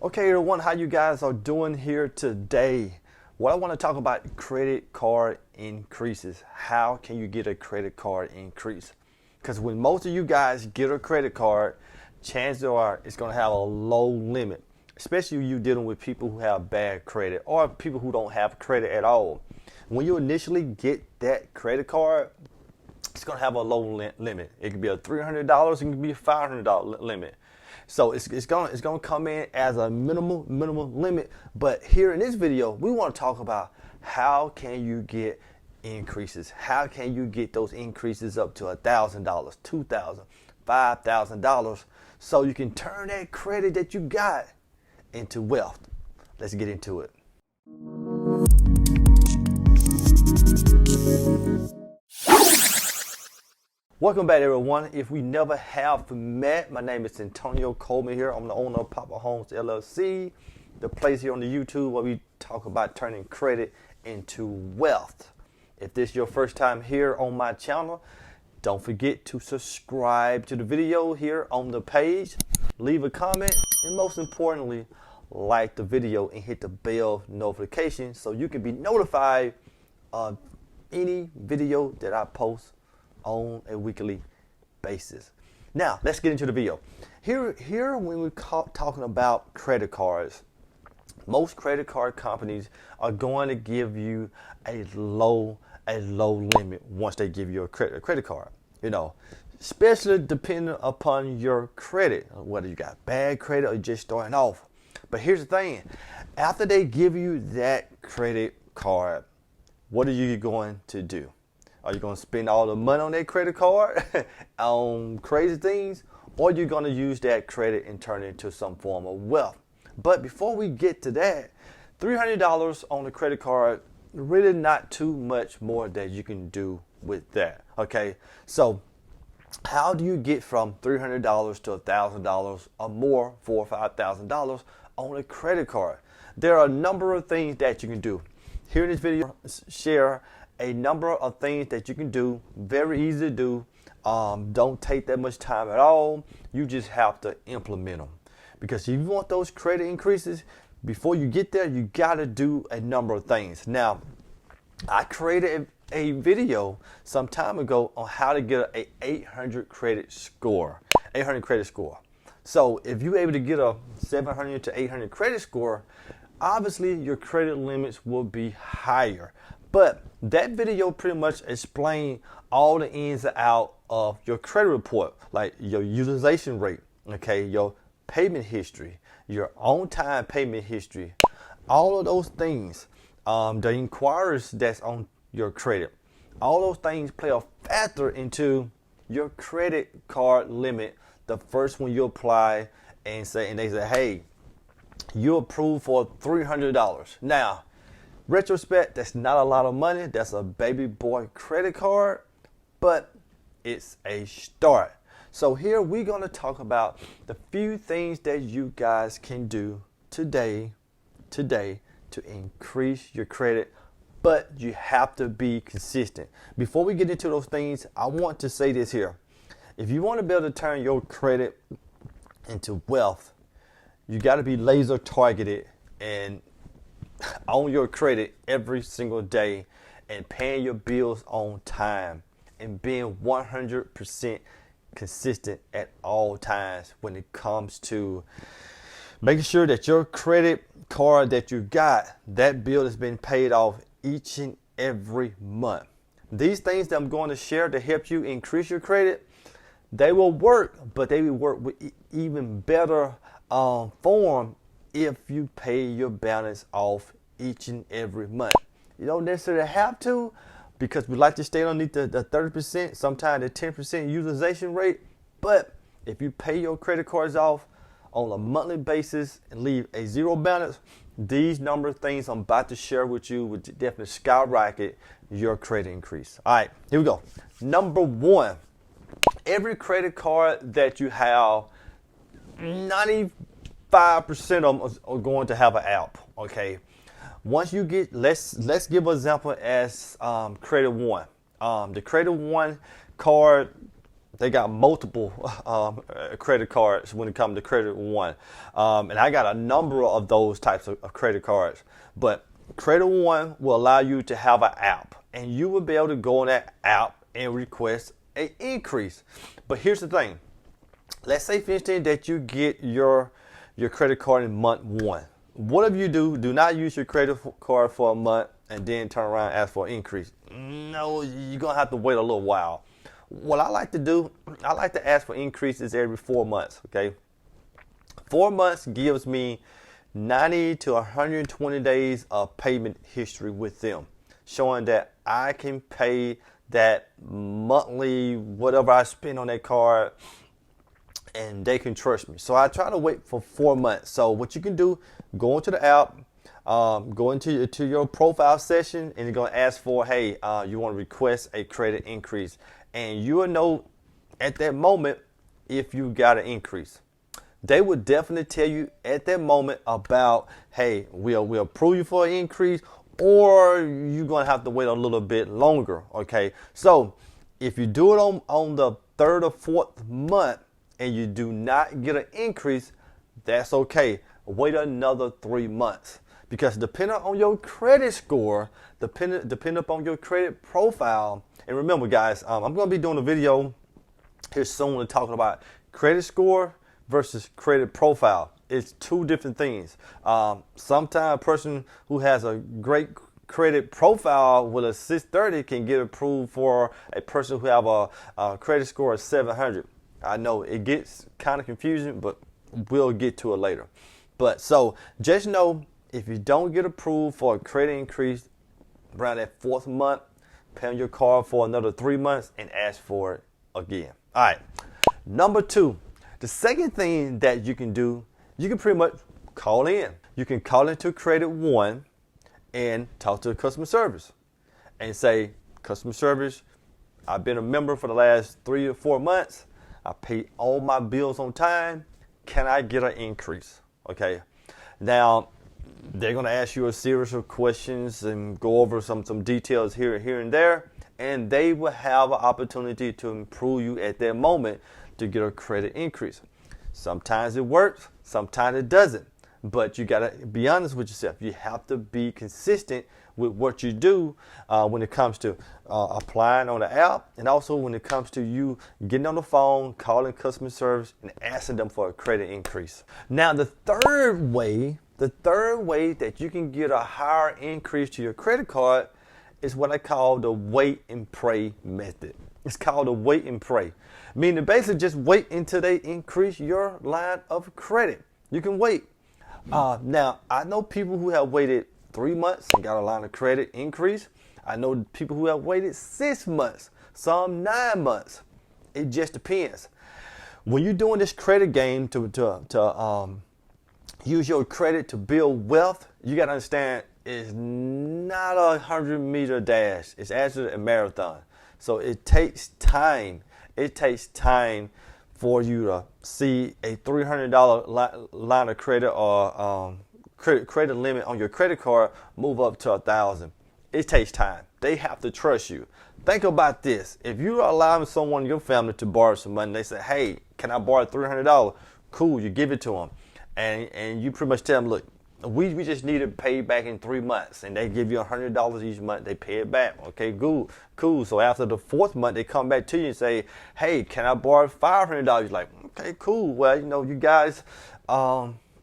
Okay, everyone, how you guys are doing here today? What I want to talk about credit card increases. How can you get a credit card increase? Because when most of you guys get a credit card, chances are it's going to have a low limit, especially when you're dealing with people who have bad credit or people who don't have credit at all. When you initially get that credit card, it's going to have a low limit. It could be a $300, it can be a $500 limit. So it's gonna come in as a minimal limit. But here in this video, we want to talk about how can you get increases. How can you get those increases up to $1,000, $2,000, $5,000, so you can turn that credit that you got into wealth. Let's get into it. Welcome back, everyone. If we never have met, my name is Antonio Coleman here. I'm the owner of Poppa Homes LLC, the place here on the YouTube where we talk about turning credit into wealth. If this is your first time here on my channel, don't forget to subscribe to the video here on the page, leave a comment, and most importantly, like the video and hit the bell notification so you can be notified of any video that I post on a weekly basis. Now, let's get into the video. Here when we're talking about credit cards, most credit card companies are going to give you a low limit once they give you a credit card. You know, especially depending upon your credit, whether you got bad credit or you're just starting off. But here's the thing, after they give you that credit card, what are you going to do? Are you going to spend all the money on that credit card on crazy things? Or are you going to use that credit and turn it into some form of wealth? But before we get to that, $300 on the credit card, really not too much more that you can do with that. Okay, so how do you get from $300 to $1,000 or more, $4,000 or $5,000 on a credit card? There are a number of things that you can do. Here in this video, share a number of things that you can do, very easy to do. Don't take that much time at all. You just have to implement them. Because if you want those credit increases, before you get there, you got to do a number of things. Now, I created a video some time ago on how to get an 800 credit score. 800 credit score. So if you're able to get a 700 to 800 credit score, obviously your credit limits will be higher. But that video pretty much explained all the ins and outs of your credit report, like your utilization rate, okay, your payment history, your on-time payment history, all of those things, the inquiries that's on your credit, all those things play a factor into your credit card limit. The first one you apply and they say, hey, you're approved for $300. Now, retrospect, that's not a lot of money. That's a baby boy credit card, but it's a start. So here we're going to talk about the few things that you guys can do today to increase your credit, but you have to be consistent. Before we get into those things, I want to say this here. If you want to be able to turn your credit into wealth, you got to be laser targeted and on your credit every single day and paying your bills on time and being 100% consistent at all times when it comes to making sure that your credit card that you got, that bill has been paid off each and every month. These things that I'm going to share to help you increase your credit, they will work, but they will work with even better form if you pay your balance off each and every month. You don't necessarily have to, because we like to stay underneath the 30%, sometimes the 10% utilization rate. But if you pay your credit cards off on a monthly basis and leave a zero balance, these number of things I'm about to share with you would definitely skyrocket your credit increase. All right, here we go. Number one, every credit card that you have, 95% of them are going to have an app, okay? Once you get, let's give an example as Credit One. The Credit One card, they got multiple credit cards when it comes to Credit One. And I got a number of those types of credit cards. But Credit One will allow you to have an app, and you will be able to go on that app and request an increase. But here's the thing. Let's say, for instance, that you get your credit card in month one. Whatever you do not use your credit card for a month and then turn around and ask for an increase. No, you're going to have to wait a little while. What I like to do, I like to ask for increases every 4 months, okay? 4 months gives me 90 to 120 days of payment history with them, showing that I can pay that monthly, whatever I spend on that card, and they can trust me. So I try to wait for 4 months. So what you can do, go into the app, go into your profile session, and you're going to ask for, hey, you want to request a credit increase. And you will know at that moment if you got an increase. They would definitely tell you at that moment about, hey, we'll approve you for an increase, or you're going to have to wait a little bit longer, okay? So if you do it on the 3rd or 4th month and you do not get an increase, that's okay. Wait another 3 months. Because depending on your credit score, depending upon your credit profile, and remember guys, I'm going to be doing a video here soon talking about credit score versus credit profile. It's two different things. Sometimes a person who has a great credit profile with a 630 can get approved for a person who have a credit score of 700. I know it gets kind of confusing, but we'll get to it later. But so just know, if you don't get approved for a credit increase around that 4th month, pay on your card for another 3 months and ask for it again. All right. Number 2, the second thing that you can do, you can pretty much call in. You can call into Credit One and talk to the customer service and say, customer service, I've been a member for the last 3 or 4 months. I pay all my bills on time. Can I get an increase? Okay. Now, they're going to ask you a series of questions and go over some details here and there, and they will have an opportunity to improve you at that moment to get a credit increase. Sometimes it works, sometimes it doesn't, but you got to be honest with yourself. You have to be consistent with what you do when it comes to applying on the app, and also when it comes to you getting on the phone, calling customer service, and asking them for a credit increase. Now, the third way that you can get a higher increase to your credit card is what I call the wait and pray method. It's called the wait and pray, meaning basically just wait until they increase your line of credit. You can wait. Now, I know people who have waited 3 months and got a line of credit increase. I know people who have waited 6 months, some 9 months. It just depends. When you're doing this credit game to use your credit to build wealth, you got to understand it's not a 100-meter dash. It's actually a marathon. So it takes time. It takes time for you to see a $300 line of credit or credit limit on your credit card move up to $1,000. It takes time. They have to trust you. Think about this. If you're allowing someone in your family to borrow some money, they say, hey, can I borrow $300? Cool, you give it to them. And you pretty much tell them, look, we just need to pay back in 3 months, and they give you $100 each month. They pay it back. Okay, cool. So after the 4th month, they come back to you and say, hey, can I borrow $500? You're like, okay, cool. Well, you guys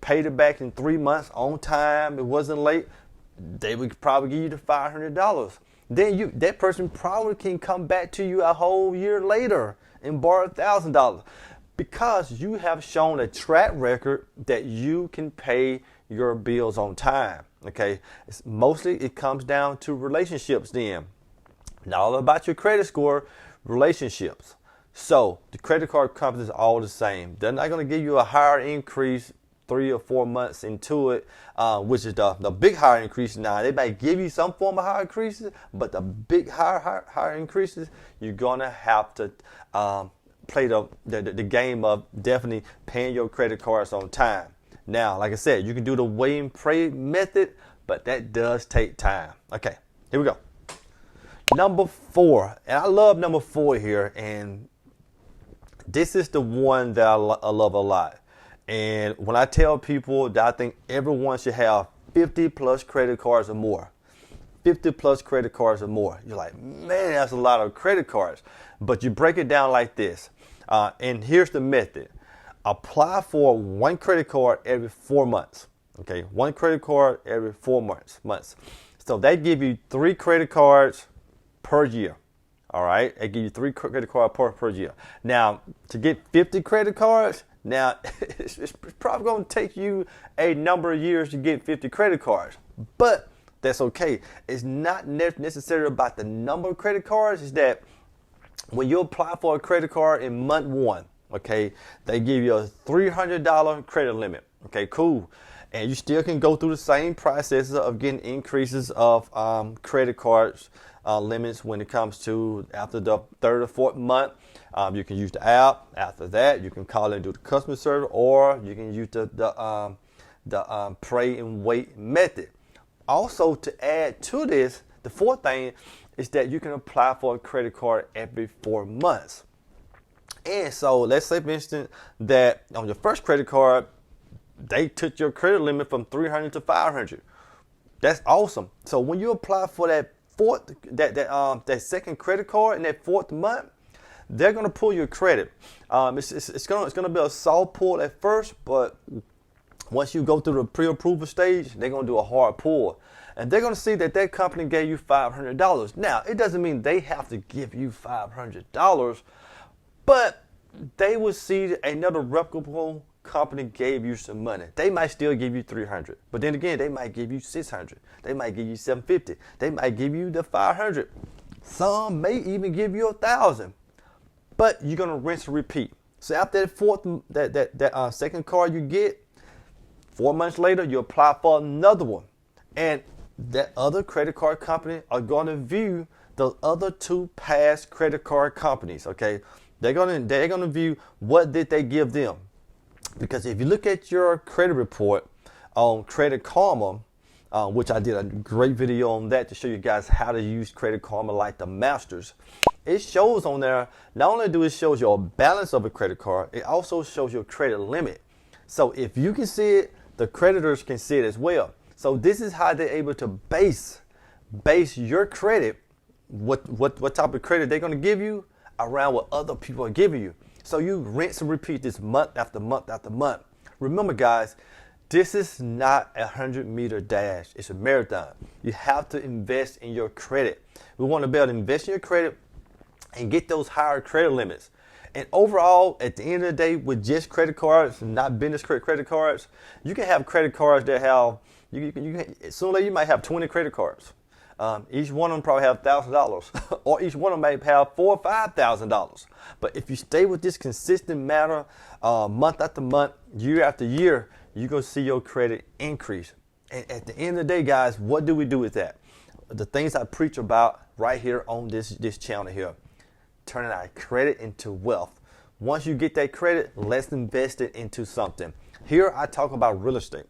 paid it back in 3 months on time. It wasn't late. They would probably give you the $500. Then that person probably can come back to you a whole year later and borrow $1,000 because you have shown a track record that you can pay your bills on time. Okay, mostly it comes down to relationships then. Not all about your credit score, relationships. So the credit card companies are all the same. They're not going to give you a higher increase 3 or 4 months into it, which is the big higher increase. Now they might give you some form of higher increases, but the big higher increases, you're gonna have to play the game of definitely paying your credit cards on time. Now, like I said, you can do the wait and pray method, but that does take time. Okay, here we go. Number 4, and I love number 4 here, and This is the one that I love a lot. And when I tell people that I think everyone should have 50 plus credit cards or more, 50 plus credit cards or more, you're like, man, that's a lot of credit cards. But you break it down like this. And here's the method. Apply for one credit card every 4 months. Okay, one credit card every 4 months. So they give you 3 credit cards per year. All right, they give you 3 credit cards per year. Now, to get 50 credit cards, now it's probably going to take you a number of years to get 50 credit cards, but that's okay. It's not necessarily about the number of credit cards. It's that when you apply for a credit card in month 1, okay, they give you a $300 credit limit. Okay, cool. And you still can go through the same process of getting increases of credit cards limits when it comes to after the 3rd or 4th month. You can use the app. After that, you can call and do the customer service, or you can use the pray and wait method. Also, to add to this, the 4th thing is that you can apply for a credit card every 4 months. And so let's say, for instance, that on your first credit card, they took your credit limit from 300 to 500. That's awesome. So when you apply for that that second credit card in that 4th month, they're gonna pull your credit. It's gonna be a soft pull at first, but once you go through the pre-approval stage, they're gonna do a hard pull, and they're gonna see that company gave you $500. Now, it doesn't mean they have to give you $500, but they will see another reputable company gave you some money. They might still give you $300, but then again, they might give you $600. They might give you $750. They might give you the $500. Some may even give you $1,000. But you're gonna rinse and repeat. So after that second card you get, 4 months later, you apply for another one, and that other credit card company are gonna view the other 2 past credit card companies. Okay, they're gonna view what did they give them. Because if you look at your credit report on Credit Karma, which I did a great video on that to show you guys how to use Credit Karma like the masters, it shows on there, not only do it show your balance of a credit card, it also shows your credit limit. So if you can see it, the creditors can see it as well. So this is how they're able to base your credit, what type of credit they're going to give you around what other people are giving you. So you rinse and repeat this month after month after month. Remember, guys, this is not a 100-meter dash. It's a marathon. You have to invest in your credit. We want to be able to invest in your credit and get those higher credit limits. And overall, at the end of the day, with just credit cards, not business credit cards, you can have credit cards that have, sooner you might have 20 credit cards. Each one of them probably have $1,000, or each one of them may have $4,000 or $5,000. But if you stay with this consistent matter, month after month, year after year, you're gonna see your credit increase. And at the end of the day, guys, what do we do with that? The things I preach about right here on this channel here, turning our credit into wealth. Once you get that credit, let's invest it into something. Here I talk about real estate.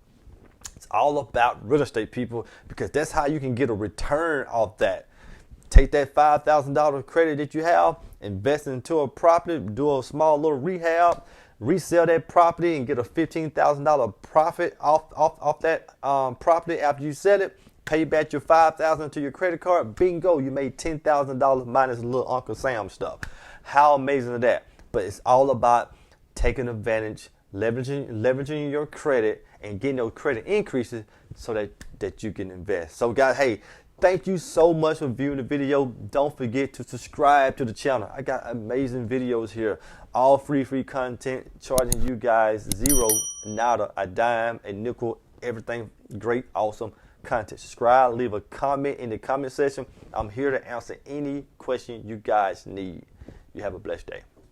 It's all about real estate, people, because that's how you can get a return off that. Take that $5,000 credit that you have, invest into a property, do a small little rehab, resell that property and get a $15,000 profit off that property after you sell it. Pay back your $5,000 to your credit card. Bingo, you made $10,000 minus a little Uncle Sam stuff. How amazing is that? But it's all about taking advantage, leveraging your credit and getting those credit increases so that you can invest. So guys, hey, thank you so much for viewing the video. Don't forget to subscribe to the channel. I got amazing videos here, all free content, charging you guys zero, nada, a dime, a nickel, everything great, awesome content. Subscribe, leave a comment in the comment section. I'm here to answer any question you guys need. You have a blessed day.